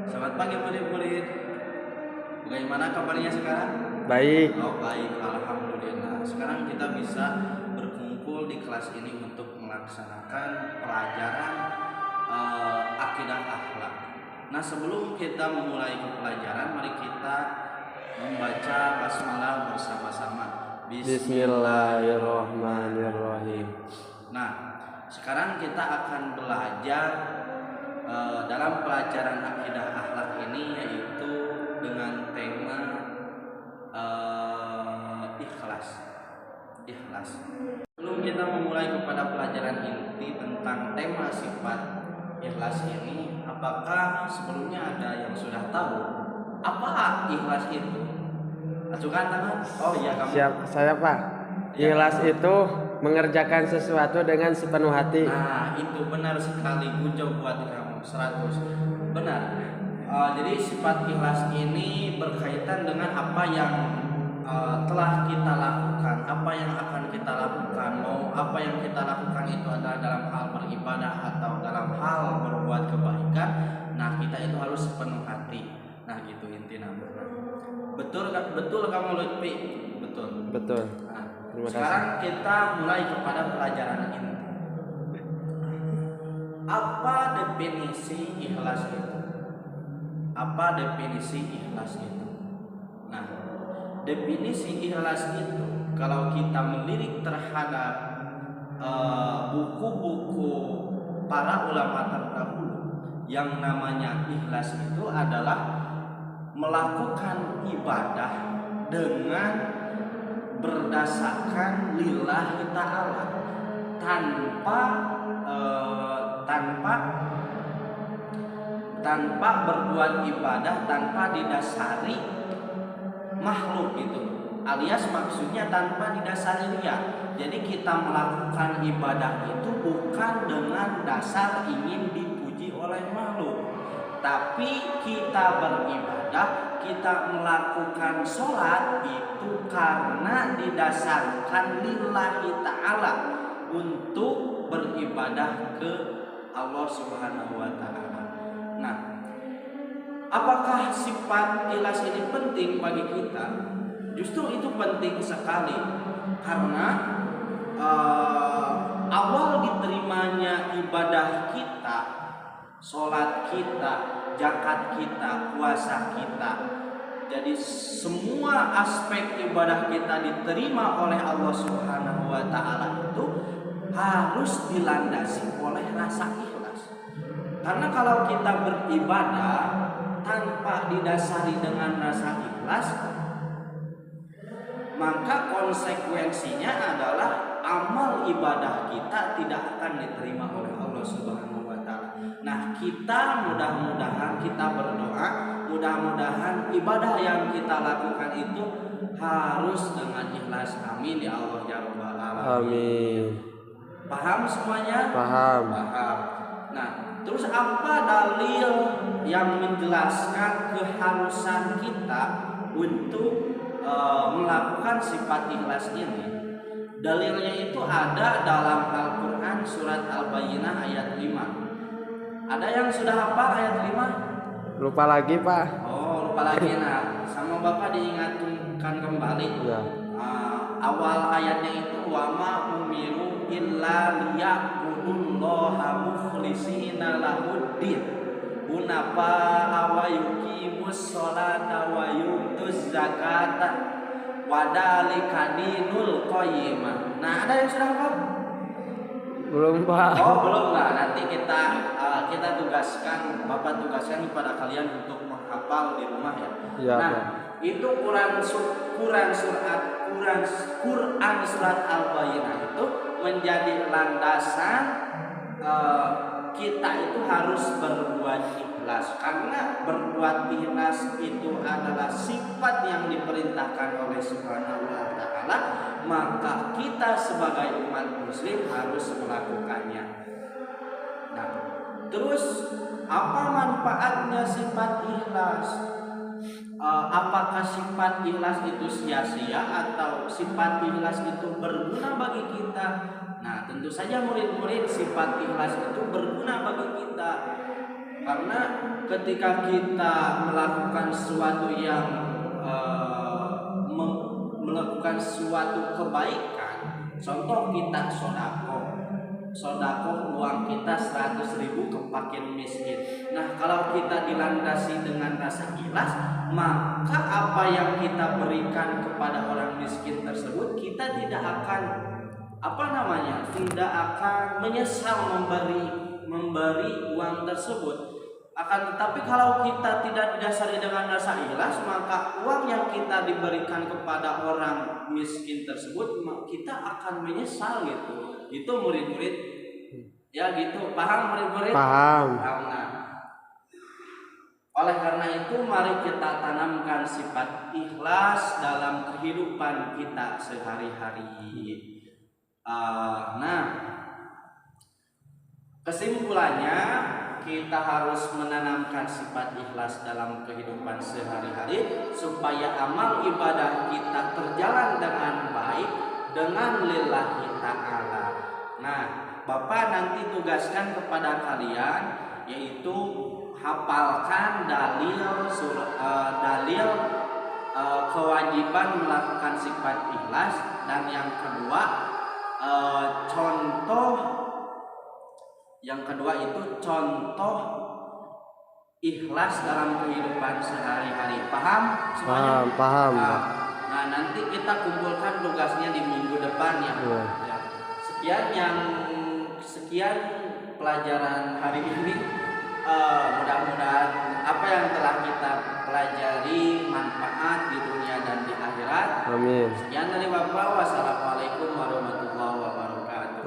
Selamat pagi murid-murid. Bagaimana kabarnya sekarang? Baik. Oh baik, alhamdulillah. Sekarang kita bisa berkumpul di kelas ini untuk melaksanakan pelajaran akidah akhlak. Nah sebelum kita memulai ke pelajaran, mari kita membaca basmalah bersama-sama. Bismillahirrahmanirrahim. Nah sekarang kita akan belajar dalam pelajaran akidah akhlak ini, yaitu dengan tema ikhlas. Sebelum kita memulai kepada pelajaran inti tentang tema sifat ikhlas ini, apakah sebelumnya ada yang sudah tahu apa ikhlas itu? Ajukan tangan. Oh iya kamu. Siap, saya Pak. Ikhlas itu mengerjakan sesuatu dengan sepenuh hati. Nah itu benar sekali, bujo buat kamu 100 benar. Jadi sifat ikhlas ini berkaitan dengan apa yang telah kita lakukan, apa yang akan kita lakukan, mau apa yang kita lakukan itu adalah dalam hal beribadah atau dalam hal berbuat kebaikan. Nah kita itu harus sepenuh hati. Nah gitu inti namanya. Betul kamu Lutfi? Betul. Nah, sekarang kita mulai kepada pelajaran inti. Apa definisi ikhlas itu? Nah, definisi ikhlas itu kalau kita melirik terhadap buku-buku para ulama terdahulu, yang namanya ikhlas itu adalah melakukan ibadah dengan berdasarkan lillahi ta'ala, tanpa berbuat ibadah tanpa didasari makhluk itu, alias maksudnya tanpa didasari riya. Jadi kita melakukan ibadah itu bukan dengan dasar ingin dipuji oleh makhluk, tapi kita beribadah, kita melakukan sholat itu karena didasarkan lillahi ta'ala, untuk beribadah ke Allah subhanahu wa ta'ala. Nah, apakah sifat ikhlas ini penting bagi kita? Justru itu penting sekali, karena awal diterimanya ibadah kita, sholat kita, zakat kita, puasa kita, jadi semua aspek ibadah kita diterima oleh Allah subhanahu wa ta'ala itu harus dilandasi oleh rasa ikhlas. Karena kalau kita beribadah tanpa didasari dengan rasa ikhlas, maka konsekuensinya adalah amal ibadah kita tidak akan diterima oleh Allah subhanahu wa ta'ala. Nah kita mudah-mudahan kita berdoa, mudah-mudahan ibadah yang kita lakukan itu harus dengan ikhlas. Amin ya Allah ya Rabbal alamin. Amin. Paham semuanya? Paham. Nah, terus apa dalil yang menjelaskan keharusan kita untuk melakukan sifat ikhlas ini? Dalilnya itu ada dalam Al-Quran surat Al-Bayyinah ayat 5. Ada yang sudah hafal ayat 5? Lupa lagi Pak. Oh lupa lagi. Nah sama Bapak diingatkan kembali ya. Awal ayatnya itu wama umiru illa liya'budullaha mukhlishina lahuddin hunafa wa yuqimus sholata wa yutuz zakata wa dzalika dinul qayyimah. Nah ada yang sudah hafal? Belum Pak. Oh belum lah. Nanti kita tugaskan, Bapak tugaskan kepada kalian untuk menghafal di rumah ya. Ya nah Pak. Itu Quran surat Al-Bayyinah itu menjadi landasan kita itu harus berbuat ikhlas, karena berbuat ikhlas itu adalah sifat yang diperintahkan oleh Subhanahu wa ta'ala, maka kita sebagai umat muslim harus melakukannya. Nah, terus apa manfaatnya sifat ikhlas? Apakah sifat ikhlas itu sia-sia atau sifat ikhlas itu berguna bagi kita? Nah tentu saja murid-murid, sifat ikhlas itu berguna bagi kita. Karena ketika kita melakukan sesuatu yang melakukan suatu kebaikan, contoh kita sodako uang kita 100.000 ke fakir miskin. Nah, kalau kita dilandasi dengan rasa ikhlas, maka apa yang kita berikan kepada orang miskin tersebut, kita tidak akan tidak akan menyesal memberi uang tersebut. Akan tetapi kalau kita tidak didasari dengan rasa ikhlas, maka uang yang kita diberikan kepada orang miskin tersebut kita akan menyesal gitu. Itu murid-murid ya gitu. Paham murid-murid? Paham. Nah, oleh karena itu mari kita tanamkan sifat ikhlas dalam kehidupan kita sehari-hari. Nah, kesimpulannya kita harus menanamkan sifat ikhlas dalam kehidupan sehari-hari supaya amal ibadah kita terjalan dengan baik dengan lillahi ta'ala. Nah, Bapak nanti tugaskan kepada kalian yaitu hafalkan dalil kewajiban melakukan sifat ikhlas, dan yang kedua itu contoh ikhlas dalam kehidupan sehari-hari. Paham semuanya? Paham. Nah, nanti kita kumpulkan tugasnya di minggu depan ya. Ya. Sekian pelajaran hari ini. Mudah-mudahan apa yang telah kita pelajari manfaat di dunia dan di akhirat. Amin. Sekian dari Bapak. Wassalamualaikum warahmatullahi wabarakatuh.